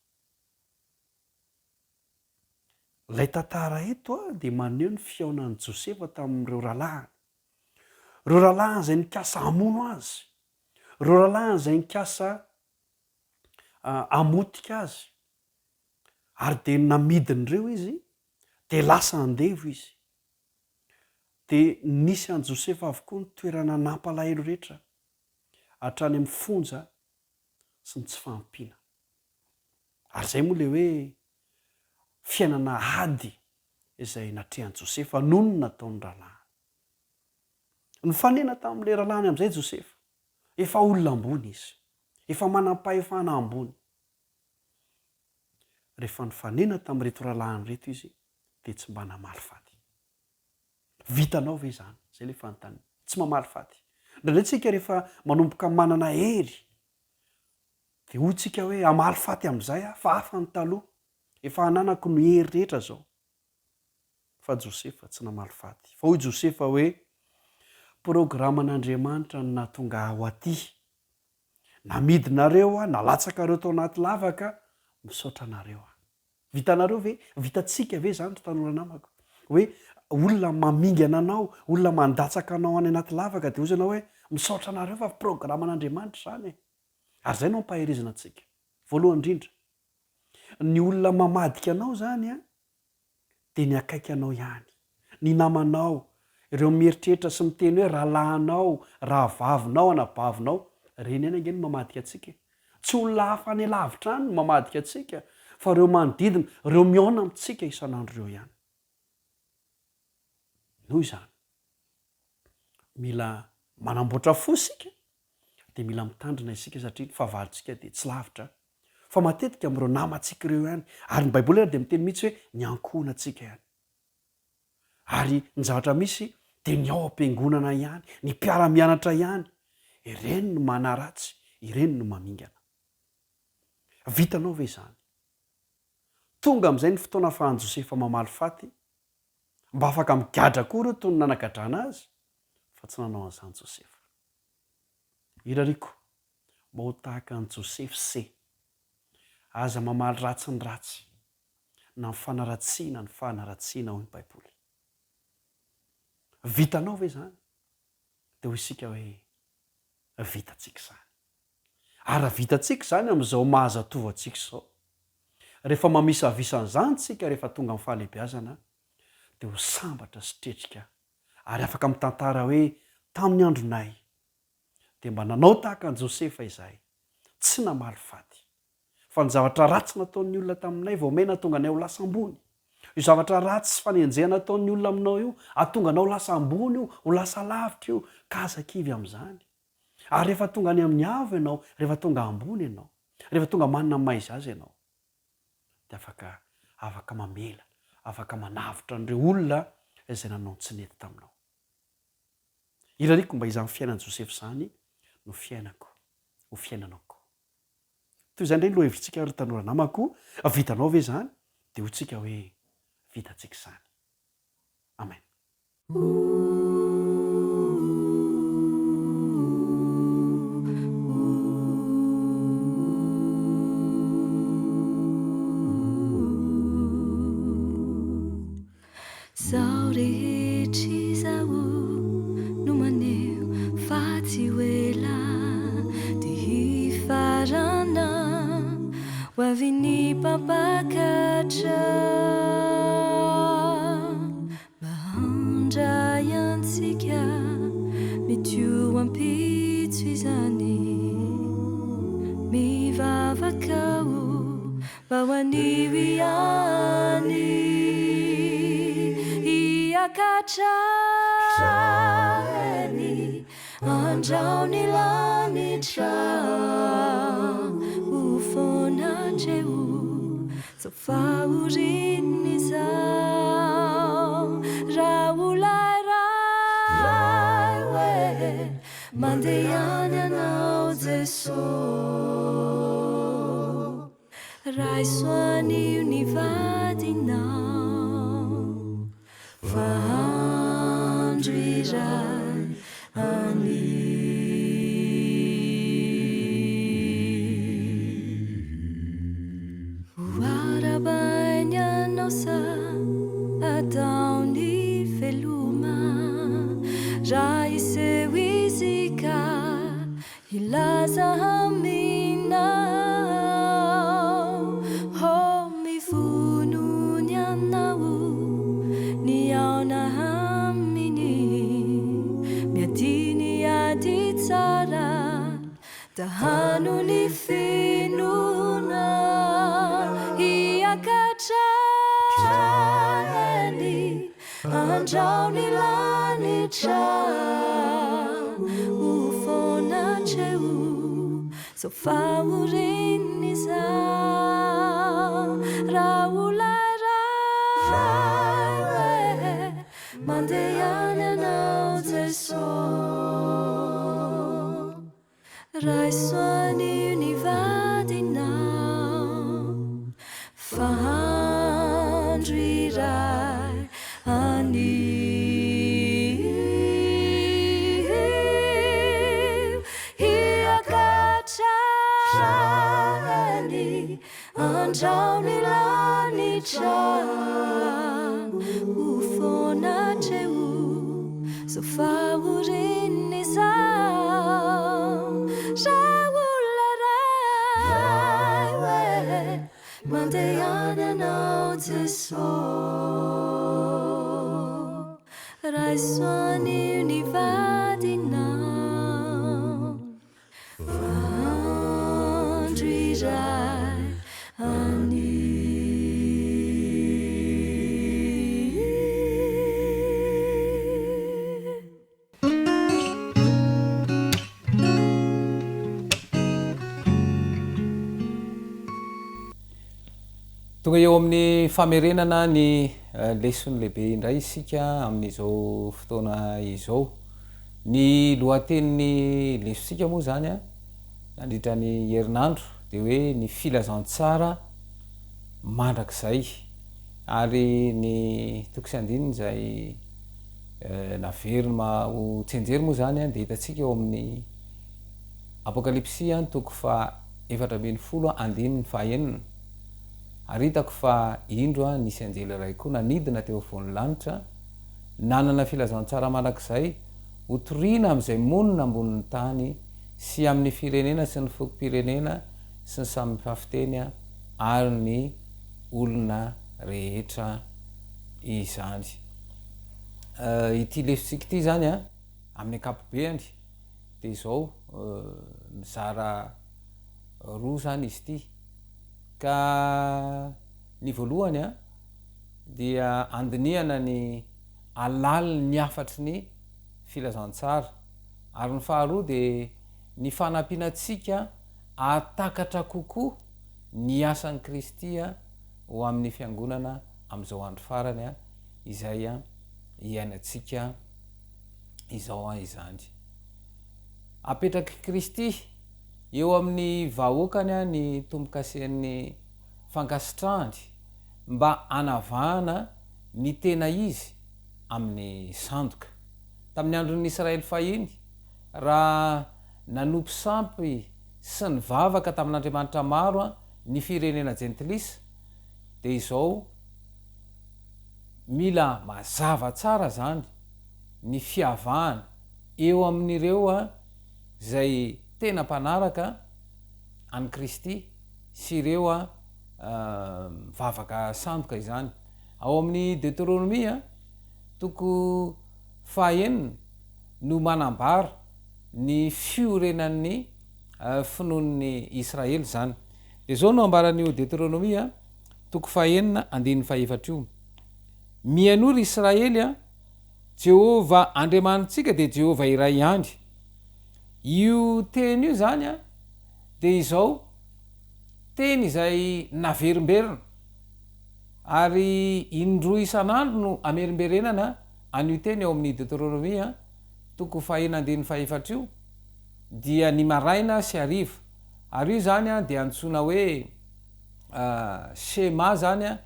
Lay tantara eto de maneho ny fiaonan'i Josefa tamin'ireo rahalahy. Reo rahalahy zay nikasa hamono azy, reo rahalahy zay nikasa amotika azy, ary de namidin'ireo izy de lasa andevo izy. De nisy an' Josefa avokoa ny toerana nampalahelo rehetra hatrany amin'ny fonja sy ny tsy fahampiana. Ary zay moa le hoe fiainana ady izay natrehan' Josefa noho ny nataon'ny rahalahy. Nifanena tamin'le rahalahiny amin'izay Josefa, efa olona ambony izy, efa manam-pahefana ambony. Rehefa nifanena tamin'reto rahalahiny reto izy de tsy mba namaly faty. Vitanao ve zany? Zay le fanontaniana. Tsy mamaly faty. Ndraindray tsika rehefa manomboka manana hery de hoy tsika hoe amaly faty amin'izay fa hafa ny taloha, efa ananako ny hery rehetra zao. Fa Josefa tsy namaly faty. Fa hoy Josefa hoe programan'Andriamanitra no nahatonga aho aty. Namidinareo aho, nalatsakareo tao anaty lavaka, misaotra anareo aho. Vitanareo ve? Vitatsika ve zany tanora namako? Hoe olona mamingana anao, olona mandatsaka anao any anaty lavaka de ozana hoe misaotra anareo fa programan'Andriamanitra zany. Ary zay no ampahirizana antsika. Voalohany indrindra, ny olona mamadika anao zany de ny akaiky anao ihany, ny namanao, ireo mieritreritra sy miteny hoe rahalahinao, rahavavinao, anabavinao, reny ihany angeny mamadika antsika. Tsy olona hafa any lavitra any no mamadika antsika, fa ireo manodidina, ireo miaona amintsika isan'andro ireo ihany. Noho izany, mila manamboatra fo isika de mila mitandrina isika satria fahavalontsika de tsy lavitra. Fa matetika amin'ireo namantsika ireo ihany, ary ny Baiboly de miteny mihitsy hoe ny ankohona antsika ihany. Ary ny zavatra misy de ny ao am-piangonana ihany, ny mpiara-mianatra ihany, ireny no manaratsy, ireny no mamingana. Vitanao ve zany? Tonga amin'izay ny fotoana ahafahan'i Josefa mamaly faty, mba afaka migadra koa ireo toy ny nanagadrana azy, fa tsy nanao an'izany Josefa. Irariko, mba ho tahaka an'i Josefa se, aza mamaly ratsy ny ratsy, na ny fanaratsiana ny fanaratsiana hoy ny Baiboly. Vitanao ve zany? De ho isika hoe vitatsika zany. Ary vitatsika zany amin'izao mahazatova antsika zao. Rehefa mamisavisan'izany tsika rehefa tonga amin'ny fahalehibiazana, de ho sambatra sy tretrika, ary afaka mitantara hoe tamin'ny andronay de mba nanao tahaka an'i Josefa izahay, tsy namaly faty. Fa ny zavatra ratsy nataon'ny olona taminay vao mena tonga anay ho lasa ambony. Io zavatra ratsy sy fanenjehana nataon'ny olona aminao io, atonga anao lasa ambony io, ho lasa lavitra io, ka azakivy amin'izany. Ary rehefa tonga any amin'ny avo ianao, rehefa tonga ambony ianao, rehefa tonga manana maizy azy ianao, de afaka mamela, afaka manavitra an'ireo olona izay nanao tsy nety taminao. Irariko mba izany fiainan'i Josefa zany no fiainako, ho fiainanao koa. Toy izany indray loha hevitritsika ry tanora namako, vitanao ve zany? De ho tsika hoe vitatsika zany. Amen. Zao rehetra izao no maneho faty ho ela de hifarana ho avy ny mpapakatra mba handray tio ampitso izany mivavakao mba ho anio ihany iakatrany andraony lanitra ho fonandreo so fahorinny zao raha olairay hoe mandehany anao Jesosy ray soanio ny vadinao fa andro iray ani hoarabainy anao sa ataony veloma raha iseho izy ka ilaza aminao ho mivonony anao ny aona aminy miadiny ady tsara dahano ny finona hiakatrany andraony lanitra ho fonandreo so fahorinny zao raha olairay hoe mandehany anao Jesosy ray soanio ny vadinao fa andro iray hiakatrany andraony lanitra ho fonandreo so fahorinny zao raha olairay hoe mandehany anao Jesosy ray soanio ny vadinao fa andro iray ani tonga eo amin'ny famerenana ny lesony lehibe indray isika amin'izao fotoana izao ny lohatenin'ny lesosika moa zany a nandritra ny herinandro de hoe ny filazantsara mandrakizay ary ny toko sy andininy zay naverina ho tsenjery moa zany a de hitatsika eo amin'ny apokalipsia ny toko fa 7:10 andininy fahaenina ary hitako fa indro a nisy anjely ray koa nanidina teo avony lanitra nanana filazantsara mandrakizay hotoriana am'izay monina ambonin'ny tany sy amin'ny firenena sy ny fokom-pirenena sy ny samy fafiteny ary ny olona rehetra izany ity lesontsika ity zany a amin'ny akapobeany de izao mizara roa zany izy ity ka ny voalohany a dia andiniana ny alali ny afatry ny filazantsara ary ny faharoa de ny fanampianatsika atakatra kokoa ny asan'ny Kristy ho amin'ny fiangonana am'izao andro farany a izay a iainatsika izao a izany apetraky Kristy eo amin'ny vahoakany a ny tombo-kasehan'ny fankasitrahany mba anavahana ny tena izy amin'ny sandoka tamin'ny andron'ny Israely fahiny raha nanompo sampy sy ny vavaka tamin'Andriamanitra maro a ny firenena jentilisa de izao mila mazava tsara zany ny fiavahana eo amin'ireo a zay tena mpanaraka any Kristy sy ireo a mivavaka sandoka izany ao amin'ny Deutéronomie toko fahaenina no manambara ny fiorenan'ny finoan'ny israely zany de zao no ambaran'io deuteronomia toko fahenina andin'ny faefatra io mianory israely a jehova andriamanitsika de jehova iray andry io teny io zany a de izao teny izay naverimberina ary indroa isan'andro no amerimberenana an'io teny eo amin'ny deuteronomia toko fahenina andin'ny faefatra io dia ny maraina sy ariva ary io zany a de antsoina hoe shema zany a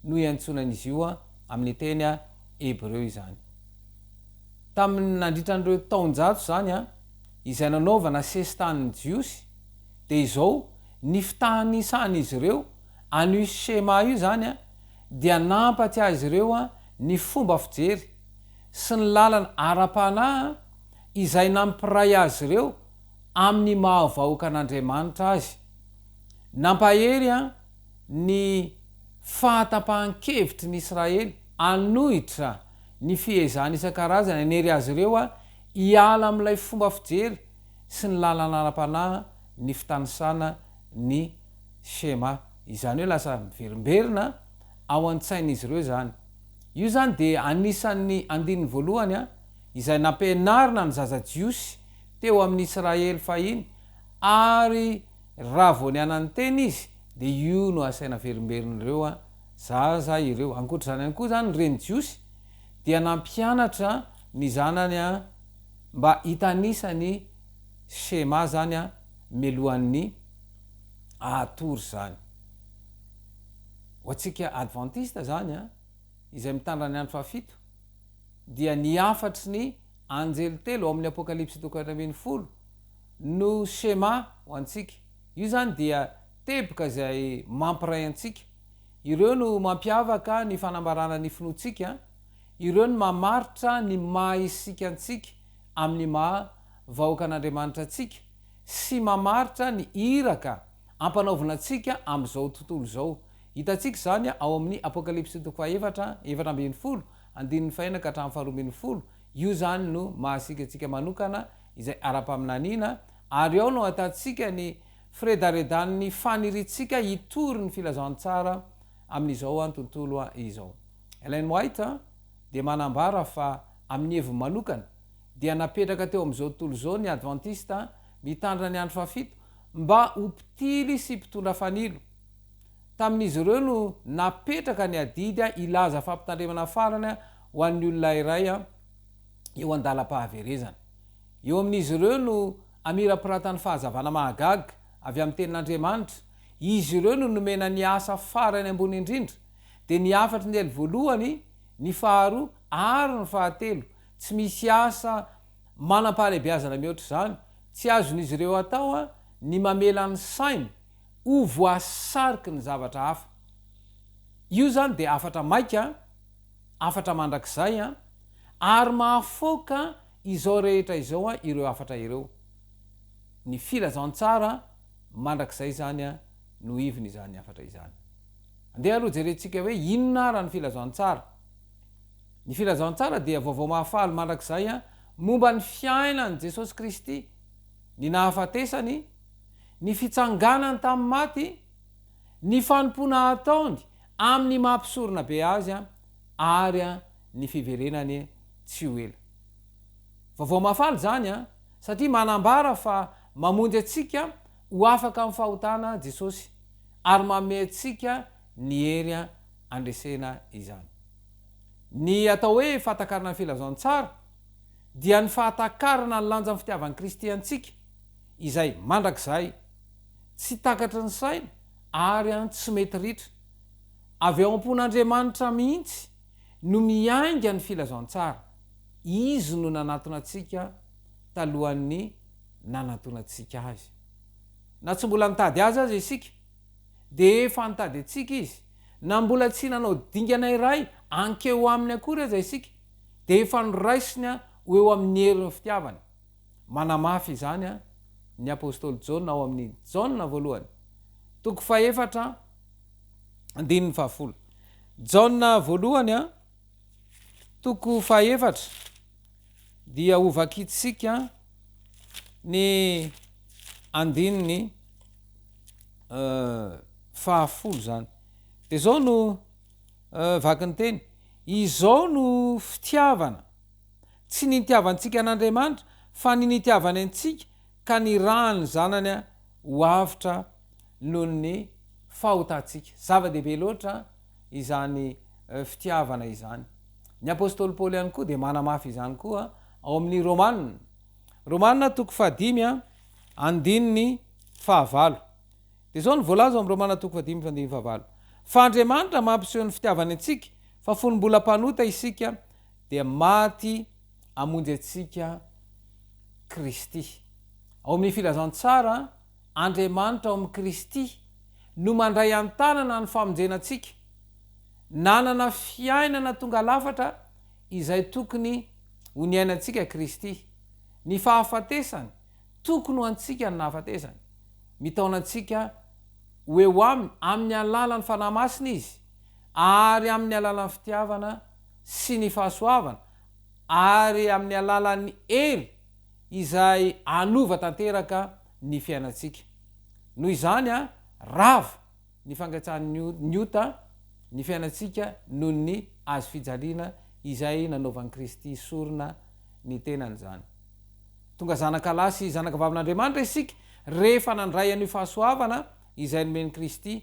no iantsonan'izy io a amin'ny teny a hebreo izany tamin'ny nandritran'ireo taonjato zany a izay nanaovana sesitanin'ny jiosy de izao ny fitahanisan'izy ireo an'io shema io zany a dia nampaty azy ireo a ny fomba fijery sy ny lalana ara-panahy izay nampiray azy ireo amin'ny mahavahoaka an'andriamanitra azy nampahery a ny fahatapahan-kevitry ny israely anohitra ny fiezana isan-karazana anery azy ireo a hiala amin'ilay fomba fijery sy ny lalana ara-panahy ny fitanisana ny shema izany hoe lasa miverimberina ao an-tsain'izy ireo zany io zany de anisan'ny andin'ny voalohany a izay nampianarina ny zaza jiosy teo amin'ny israely fahiny ary raha vo ny anany teny izy de io no asaina verimberina ireo a zaza ireo ankoatra zany any koa zany reny jiosy dia nampianatra ny zanany a mba hitanisany shema zany a milohan'ny atory zany ho atsika adventista zany a izay mitandra ny andro fahafito dia ny afatry ny anjely telo ao amin'ny apokalypsy toko 1 no shema ho antsika io zany dia teboka zay mampiray antsika ireo no mampiavaka ny fanambarana ny finoatsika ireo no mamaritra ny maha isika antsika amin'ny maha vahoaka an'andriamanitra atsika sy mamaritra ny iraka ampanaovina atsika am'izao tontolo zao hitatsika zany ao amin'ny apokalypsy toko 7:20 andin'ny faina ka hatramin'ny 12 io zany no mahasika atsika manokana izay ara-paminaniana ary ao no atatsika ny firedaredan'ny faniritsika hitory ny filazantsara amin'izao any tontolo izao Ellen White de manambara fa amin'ny hevi manokana dia napetraka teo am'izao tontolo zao ny adventista mitandra ny andro fahafito mba hopitily sy mpitondra fanilo tamin'izy ireo no napetraka ny adidy ilaza fampitandremana farany ho an'ny olona iray eo an-dalam-pahaverezana eo amin'izy ireo no amirapiratany fahazavana mahagaga avy amin'ny tenin'andriamanitra izy ireo no nomena ny asa farany ambony indrindra de ny afatry ny ely voalohany ny faharoa ary ny fahatelo tsy misy asa manam-pahalebiazana mihoatra zany tsy azon'izy ireo atao ny mamela ny sainy ho voasariky ny zavatra hafa io zany de afatra maika afatra mandrakizay ary mahafoaka izao rehetra izao ireo afatra ireo ny filazantsara mandrakizay zany no iviny izany afatra izany andeha aloha jerentsika hoe inona raha ny filazantsara ny filazantsara dia vaovao mahafaly mandrakizay momba ny fiainany Jesosy Kristy ny nahafatesany ny fitsanganany tamin'ny maty ny fanompona ataony amin'ny mampisorona be azy ary ny fiverenany tsy ho ela vaovao mahafaly zany satria manambara fa mamonjy atsika ho afaka amin'ny fahotana Jesosy ary manome atsika ny hery andresena izany ny atao hoe fahatakarana ny filazantsara dia ny fahatakarana ny lanja ny fitiavan'ny Kristy antsika izay mandrakizay tsy takatry ny saina ary tsy mety ritra avy ao am-pon'Andriamanitra mihitsy no miainga ny filazantsara izy no nanatona atsika talohan'ny nanatona atsika azy na tsy mbola nitady azy isika de efa nitady atsika izy na mbola tsy nanao dingana iray ankeo aminy akory azy isika de efa noraisina ho eo amin'ny herin'ny fitiavany manamafy izany ny apôstôly Jaona ao amin'ny Jaona voalohany toko 4:10 Jaona voalohany toko 4 dia ovakitsika ny andininy fahafolo zany de zao no vaky ny teny izao no fitiavana tsy ny nitiavantsika an'andriamanitra fa ny nitiavany antsika ka ny rany zanany a ho avitra noho ny fahotantsika zava-dehibe loatra izany fitiavana izany. Ny apôstôly paoly ihany koa de manamafy izany koa ao amin'ny romanina toko 5 andininy fahavalo de zao ny voalaza am romanina toko 5 fahavalo fa andriamanitra mampiseho ny fitiavany antsika fa folombola mpanota isika de maty amonjy atsika Kristy. Ao amin'ny filazantsara andriamanitra ao amin'ny Kristy no mandray an-tanana ny famonjenantsika nanana fiainana tonga lafatra izay tokony ho ny ainantsika Kristy. Ny fahafatesany tokony ho antsika ny nahafatesany mitaonantsika hoeo amin'ny alalan'ny fanahy masina izy ary amin'ny alalan'ny fitiavana sy ny fahasoavana ary amin'ny alalan'ny hery izay anova tanteraka ny fiainantsika. Noho izany a rava ny fangatsahan'ny ota ny fiainantsika noho ny azo fijaliana izay nanaovan'i Kristy sorona ny tenany zany. Tonga zanaka lahy sy zanaka vavin'Andriamanitra isika rehefa nandray an'io fahasoavana izay nomeny Kristy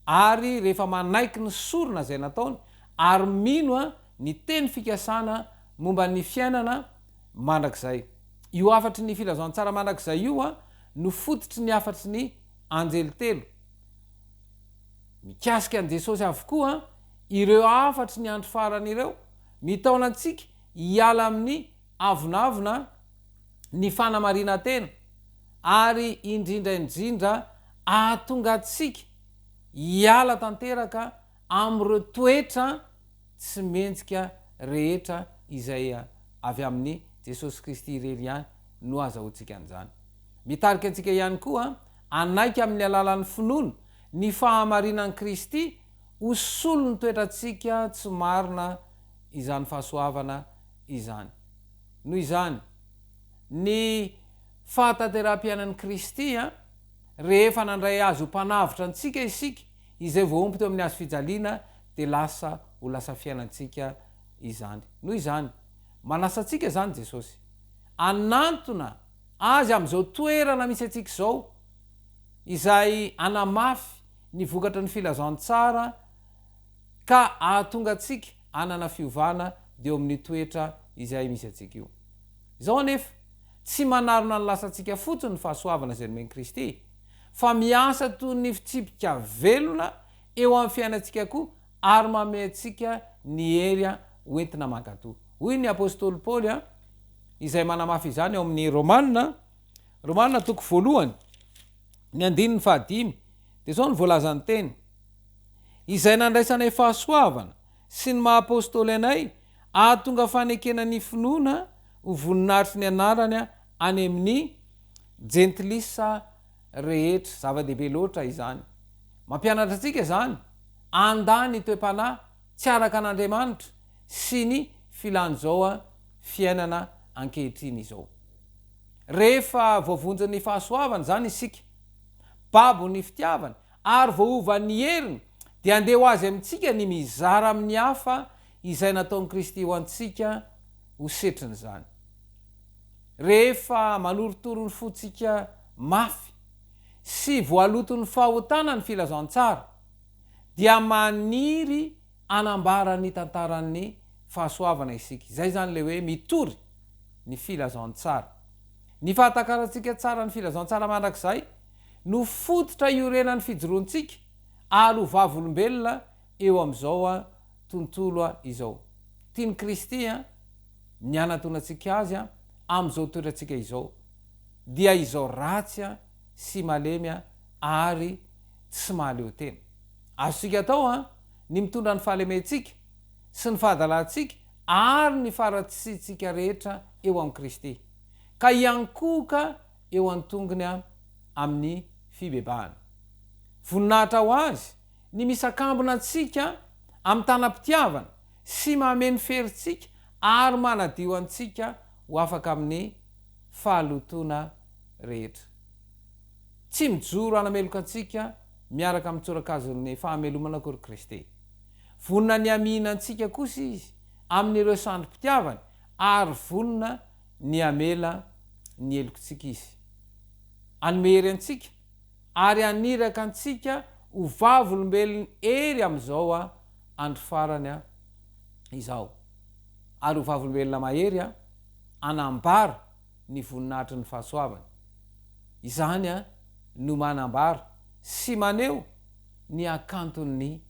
ary rehefa manaiky ny sorona zay nataony ary mino a ny teny fikasana momba ny fiainana mandrakizay. Io afatry ny filazantsara mandrakizay io a no fototry ny afatry ny anjely telo mikasika an' Jesosy avokoa ireo afatry ny andro farany ireo mitaona antsika hiala amin'ny avonavona ny fanamarina tena ary indrindraindrindra ahatonga atsika hiala tanteraka am'ireo toetra tsy mentsika rehetra izay avy amin'ny Jesosy Kristy irery ihany no azahoantsika an'izany. Mitarika antsika ihany koa anaiky amin'ny alalan'ny finoana ny fahamarinan'i Kristy ho solo ny toetrantsika tsy marina izany fahasoavana izany. Noho izany ny fahatanteram-piainan'i Kristy rehefa nandray azy ho mpanavitra antsika isika izay voaompo teo amin'ny azo fijaliana de lasa ho lasa fiainantsika izany. Noho izany manasa antsika zany Jesosy anantona azy am'izao toerana misy atsika zao izay anamafy ny vokatra ny filazantsara ka ahatonga atsika anana fiovana deo amin'ny toetra izay misy atsika io. Zao anefa tsy manarona ny lasantsika fotsiny ny fahasoavana zay nomeny Kristy fa miasa toy ny fitsipika velona eo amin'ny fiainantsika koa ary mame atsika ny hery hoentina mankatoa. Hoy ny apôstôly Paoly izay manamafy izany ao amin'ny romanina toko 1 ny andininy 5 de zao ny voalazany teny izay nandraisanay fahasoavana sy ny maha-apôstôly anay ahatonga fanekena ny finoana ho voninahitry ny anarany any amin'ny jentilisa rehetra zava-dehibe loatra izany. Mampianatra atsika zany andany toe-panahy tsy araka an'Andriamanitra sy ny filany zao fiainana ankehitriny izao. Rehefa voavonjany fahasoavana zany isika babo ny fitiavany ary voaova ny heriny de andeha ho azy amintsika ny mizara amin'ny hafa izay nataon'i Kristy ho antsika ho setriny zany. Rehefa manorotoro ny fotsika mafy sy voaloton'ny fahotana ny filazantsara dia maniry anambara ny tantaran'ny fahasoavana isika. Zay zany le hoe mitory ny filazantsara. Ny fahatakaratsika tsara ny filazantsara mandrakizay no fototra iorenan'ny fijoroantsika ary ho vavolombelona eo am'izao tontolo izao. Tiany Kristy ny anatonantsika azy am'izao toetratsika izao dia izao ratsy sy malemy ary tsy mahaleo tena. Azosika atao ny mitondra ny fahalementsika sy ny fahadalantsika ary ny faratsitsika rehetra eo amin'i Kristy ka hiankoka eo an-tongony amin'ny fibebahana. Voninahitra ho azy ny misakambona antsika amin'ny tanam-pitiavana sy mameno ferintsika ary manadio antsika ho afaka amin'ny fahalotona rehetra tsy mijoro anameloka antsika miaraka mitsorakazon'ny fahamelomana akory kristy vonina ny amina antsika kosa izy amin'ireo sandrom-pitiavany ary vonina ny amela ny elokontsika izy anomery antsika ary aniraka antsika ho vavolombelony ery am'izao a andro farany a izao ary ho vavolombelona mahery a anambara ny voninahitry ny fahasoavany izany a no manambara sy maneo ny akanton'ny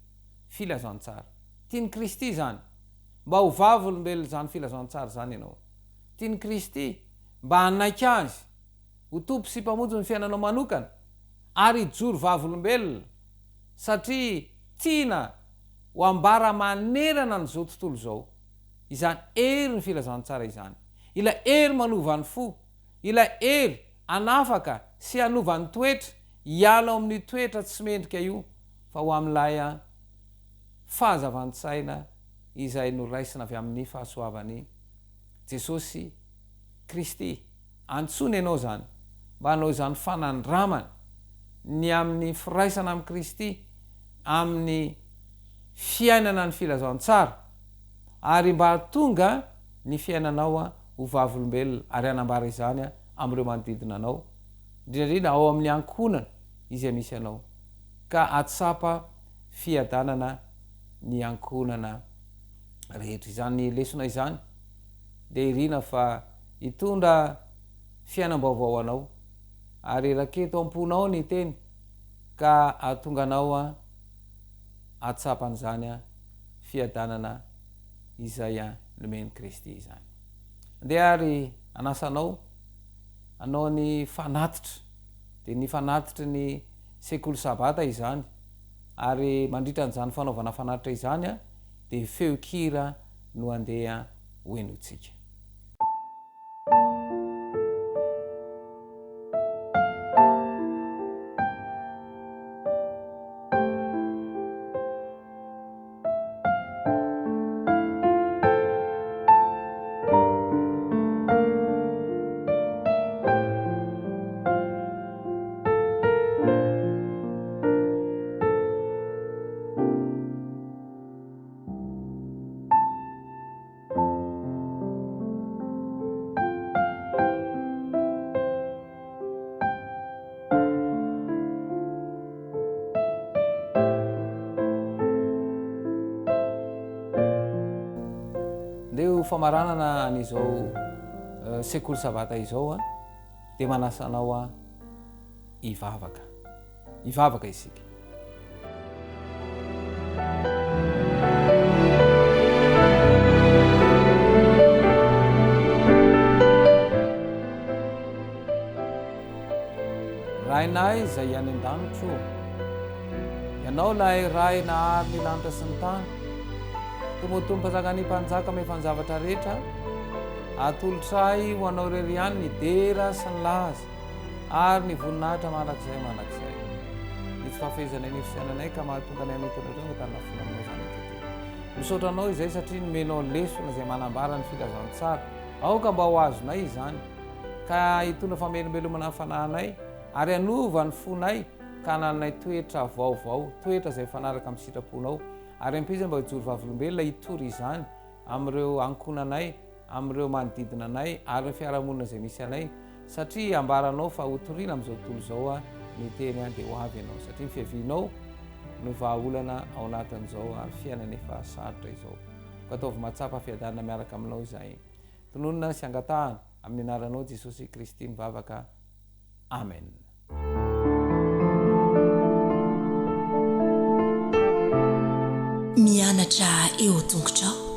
filazantsara tiany kristy zany mba ho vavolombelona zany filazantsara zany ianao tiany kristy mba hanaiky azy ho tompo sy mpamonjy ny fiainanao manokana ary joro vavolombelona satria tiana ho ambara manerana ny zao tontolo zao izany ery ny filazantsara izany ila ery manovany fo ila ery anafaka sy hanovany toetra hiala ao amin'ny toetra tsy mendrika io fa ho am'lay a fahazavantsaina izay noraisina avy amin'ny fahasoavany jesosy kristy antsony ianao zany mba hanao izany fanandramana ny amin'ny firaisana amin'i kristy amin'ny fiainana ny filazantsara ary mba hatonga ny fiainanao a ho vavolombelona ary anambara izany a am'ireo manodidina anao indrindrandrindra ao amin'ny ankonana izy misy anao ka atsapa fiadanana ny ankonana rehetra izany lesona izany de irina fa hitondra fiainam-baovao anao ary raketo amponao ny teny ka atonga anao a atsapan'izany a fiadanana izay a nomeny kristy izany de ary anasanao anao ny fanatitra de ny fanatitry ny sekolo sabata izany ary mandritra n'izany fanaovana fanatitra izany a de feokira no andeha hoenotsika famaranana an'izao sekolo sabata izao a de manasanao a ivavaka isika rainay zay any an-danitro ianao lay ray nahary ny lanitra sy ny tany tomotompazaka ny mpanjaka me fanjavatra rehetra atolotray ho anao rery ihany ny dera sy ny laza ary ny voninahitra mandrakizay ny tsy fahafezana ny fisiananay ka mahatonga nay amtonatao tanna fonanao zany misaotranao izay satria nomenao lesona zay manambara ny filazantsara aoka mba ho azonay izany ka hitondra famelombelomana fanahinay ary anova ny fonay ka nanay toetra vaovao toetra zay fanaraka amin'ny sitraponao ary ampiza mba hijoro vavolombelona hitory izany am'ireo ankonanay am'ireo manodidina anay ary ny fiarahamonina zay misy anay satria ambaranao fa hotoriana am'izao tontolo zao a ny teny a de ho avy ianao satria ny fiavinao no vahaolana ao anatin'izao a fiainana efa sarotra izao ko ataovy matsapa fiadanana miaraka aminao izay tononona sy angatahana amin'ny anaranao jesosy kristy mivavaka amen mianatra eo tongotrao